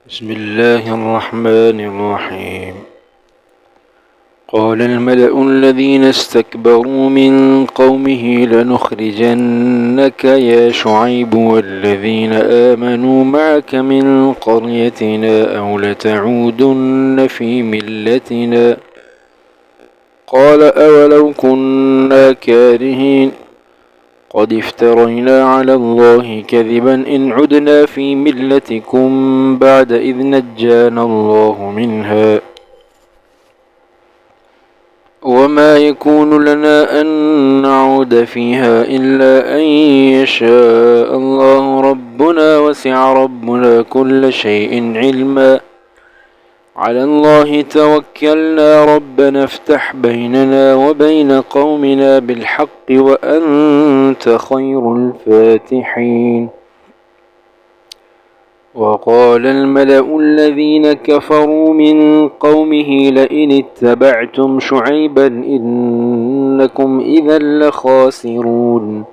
بسم الله الرحمن الرحيم. قال الملأ الذين استكبروا من قومه لنخرجنك يا شعيب والذين آمنوا معك من قريتنا أو لتعودن في ملتنا. قال أولو كنا كارهين قد افترينا على الله كذبا إن عدنا في ملتكم بعد إذ نجانا الله منها وما يكون لنا أن نعود فيها إلا أن يشاء الله ربنا وسع ربنا كل شيء علما على الله توكلنا ربنا افتح بيننا وبين قومنا بالحق وأنت خير الفاتحين. وقال الملأ الذين كفروا من قومه لئن اتبعتم شعيبا إنكم إذا لخاسرون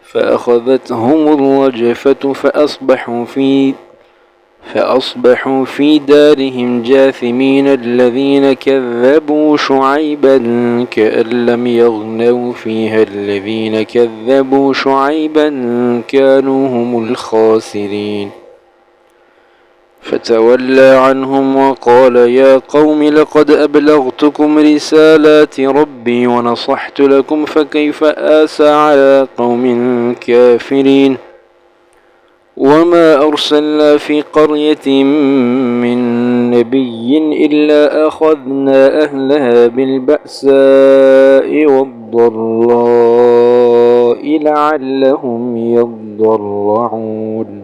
فأخذتهم الرجفة فأصبحوا في دارهم جاثمين الذين كذبوا شعيبا كأن لم يغنوا فيها الذين كذبوا شعيبا كانوا هم الخاسرين. فتولى عنهم وقال يا قوم لقد أبلغتكم رسالات ربي ونصحت لكم فكيف آسى على قوم كافرين. وما أرسلنا في قرية من نبي إلا أخذنا أهلها بالبأساء والضراء لعلهم يضرعون.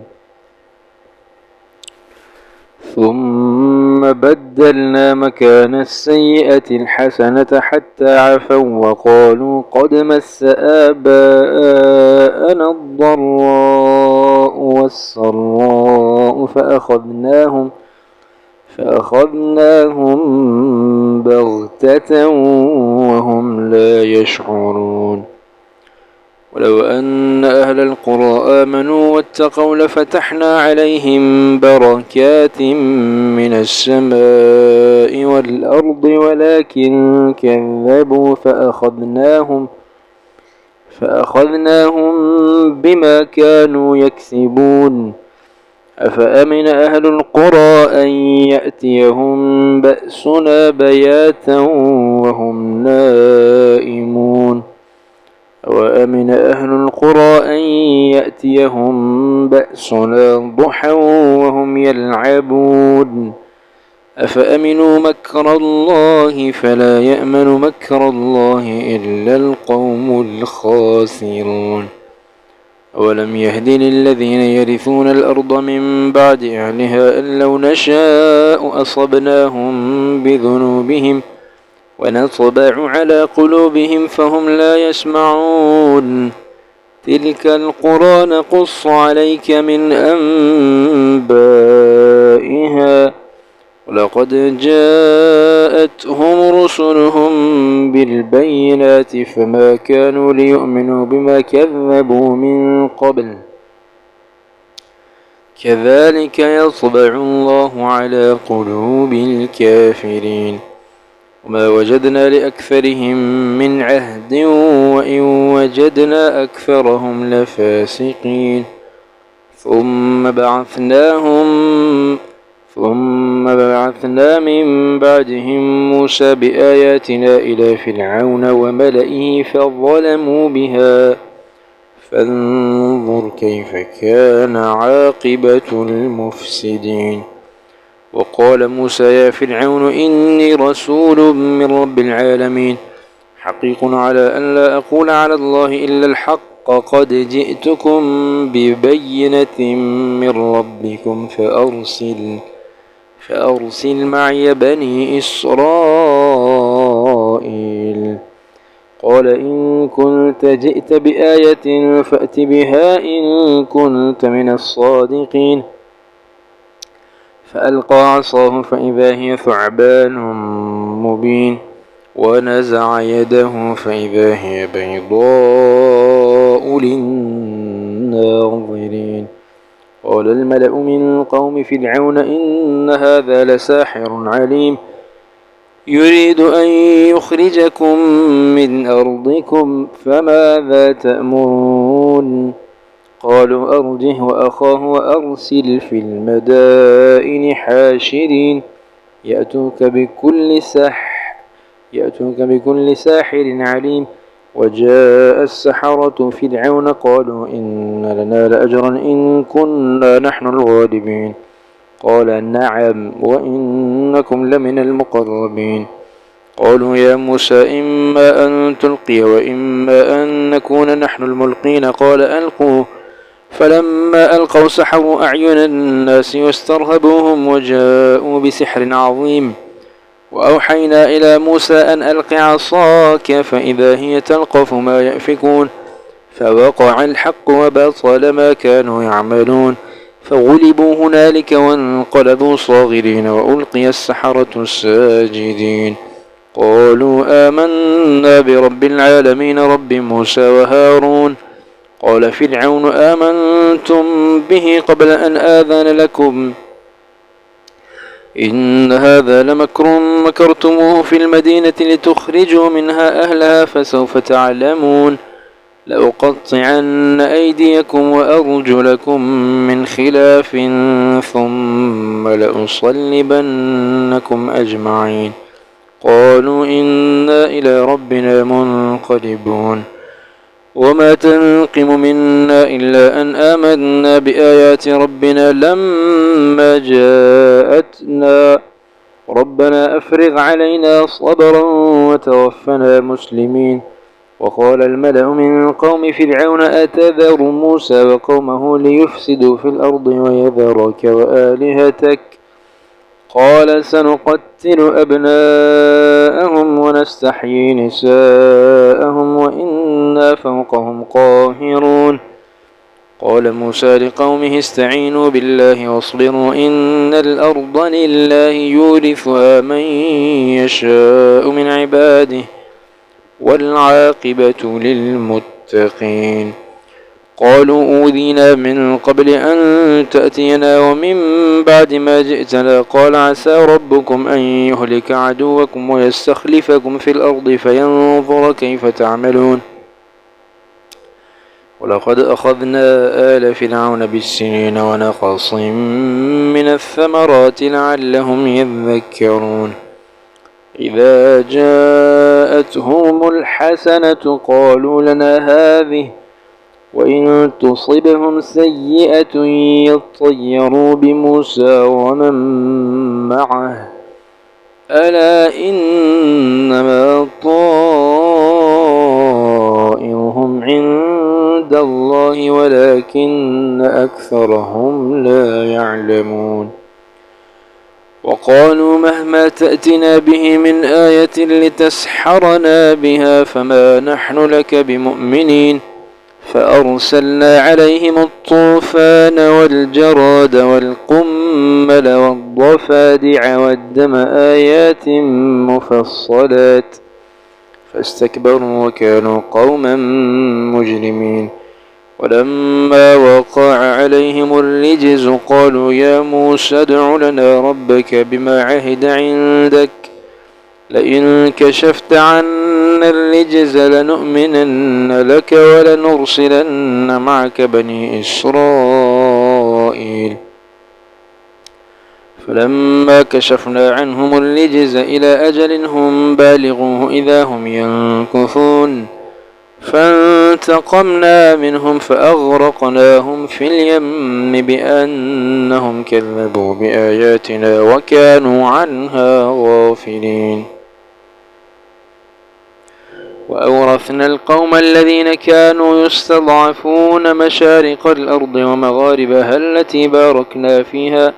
ثم بدلنا مكان السيئة الحسنة حتى عفوا وقالوا قد مس آباءنا الضراء والسراء فأخذناهم بغتة وهم لا يشعرون. ولو أن أهل القرى آمنوا واتقوا لفتحنا عليهم بركات من السماء والأرض ولكن كذبوا فأخذناهم بما كانوا يكسبون. أفأمن أهل القرى أن يأتيهم بأسنا بياتا وهم نائمون وأمن أهل القرى أن يأتيهم بأسنا ضحى وهم يلعبون. أفأمنوا مكر الله فلا يأمن مكر الله إلا القوم الخاسرون. أولم يهد للذين يرثون الأرض من بعد أهلها أن لو نشاء أصبناهم بذنوبهم ونطبع على قلوبهم فهم لا يسمعون. تلك القرى نقص عليك من أنبائها ولقد جاءتهم رسلهم بالبينات فما كانوا ليؤمنوا بما كذبوا من قبل كذلك يطبع الله على قلوب الكافرين. وما وجدنا لأكثرهم من عهد وإن وجدنا أكثرهم لفاسقين. ثم بعثنا من بعدهم موسى بآياتنا إلى فرعون وملئه فظلموا بها فانظر كيف كان عاقبة المفسدين. وقال موسى يا فرعون إني رسول من رب العالمين حقيق على أن لا أقول على الله إلا الحق قد جئتكم ببينة من ربكم فأرسل معي بني إسرائيل. قال إن كنت جئت بآية فأت بها إن كنت من الصادقين. فألقى عصاه فإذا هي ثعبان مبين ونزع يده فإذا هي بيضاء للناظرين. قال الملأ من قوم فرعون إن هذا لساحر عليم يريد أن يخرجكم من أرضكم فماذا تأمرون قالوا أرجه وأخاه وأرسل في المدائن حاشرين يأتوك بكل ساحر عليم وجاء السحرة فرعون قالوا إن لنا لأجرا إن كنا نحن الغالبين قال نعم وإنكم لمن المقربين قالوا يا موسى إما أن تلقي وإما أن نكون نحن الملقين قال ألقوا فلما ألقوا سحروا أعين الناس واسترهبوهم وجاءوا بسحر عظيم وأوحينا إلى موسى أن ألق عصاك فإذا هي تلقف ما يأفكون فوقع الحق وبطل ما كانوا يعملون فغلبوا هنالك وانقلبوا صاغرين وألقي السحرة ساجدين قالوا آمنا برب العالمين رب موسى وهارون قال فرعون آمنتم به قبل أن آذن لكم إن هذا لمكر مكرتموه في المدينة لتخرجوا منها أهلها فسوف تعلمون لأقطعن أيديكم وأرجلكم من خلاف ثم لأصلبنكم أجمعين قالوا إنا إلى ربنا منقلبون وما تنقم منا إلا أن آمنا بآيات ربنا لما جاءتنا ربنا أفرغ علينا صبرا وتوفنا مسلمين وقال الملأ من قوم فرعون أتذر موسى وقومه ليفسدوا في الأرض ويذرك وآلهتك قال سنقتل أبناءهم ونستحيي نساءهم وإنا فوقهم قاهرون قال موسى لقومه استعينوا بالله واصبروا إن الأرض لله يورثها من يشاء من عباده والعاقبة للمتقين قالوا أوذينا من قبل أن تأتينا ومن بعد ما جئتنا قال عسى ربكم أن يهلك عدوكم ويستخلفكم في الأرض فينظر كيف تعملون ولقد أخذنا آل فرعون بالسنين ونقص من الثمرات لعلهم يذكرون إذا جاءتهم الحسنة قالوا لنا هذه وإن تصبهم سيئة يطيروا بموسى ومن معه ألا إنما طائرهم عند الله ولكن أكثرهم لا يعلمون وقالوا مهما تأتنا به من آية لتسحرنا بها فما نحن لك بمؤمنين فأرسلنا عليهم الطوفان والجراد والقمل والضفادع والدم آيات مفصلات فاستكبروا وكانوا قوما مجرمين ولما وقع عليهم الرجز قالوا يا موسى ادع لنا ربك بما عهد عندك لئن كشفت عنا الرجز لنؤمنن لك ولنرسلن معك بني إسرائيل فلما كشفنا عنهم الرجز إلى أجل هم بالغوه إذا هم ينكثون فانتقمنا منهم فأغرقناهم في اليم بأنهم كذبوا بآياتنا وكانوا عنها غافلين وأورثنا القوم الذين كانوا يستضعفون مشارق الأرض ومغاربها التي باركنا فيها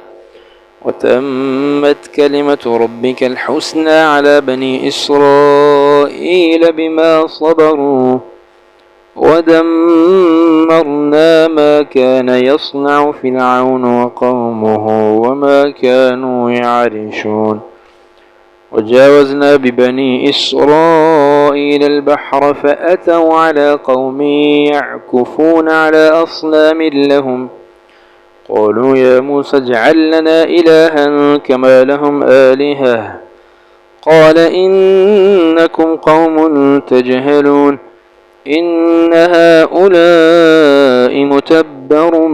وتمت كلمة ربك الحسنى على بني إسرائيل بما صبروا ودمرنا ما كان يصنع فرعون وقومه وما كانوا يعرشون وجاوزنا ببني إسرائيل البحر فأتوا على قوم يعكفون على أصنام لهم قالوا يا موسى اجعل لنا إلها كما لهم آلهة قال إنكم قوم تجهلون إن هؤلاء متبر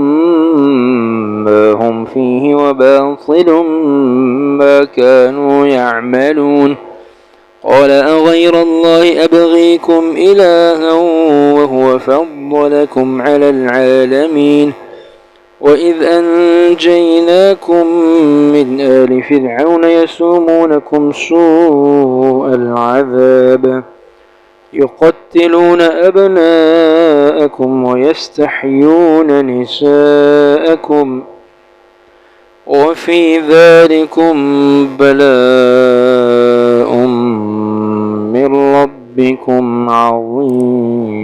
ما هم فيه وباطل ما كانوا يعملون قال أغير الله أبغيكم إلها وهو فضلكم على العالمين وإذ أنجيناكم من آل فرعون يسومونكم سوء العذاب يقتلون أبناءكم ويستحيون نساءكم وفي ذلكم بلاء من ربكم عظيم.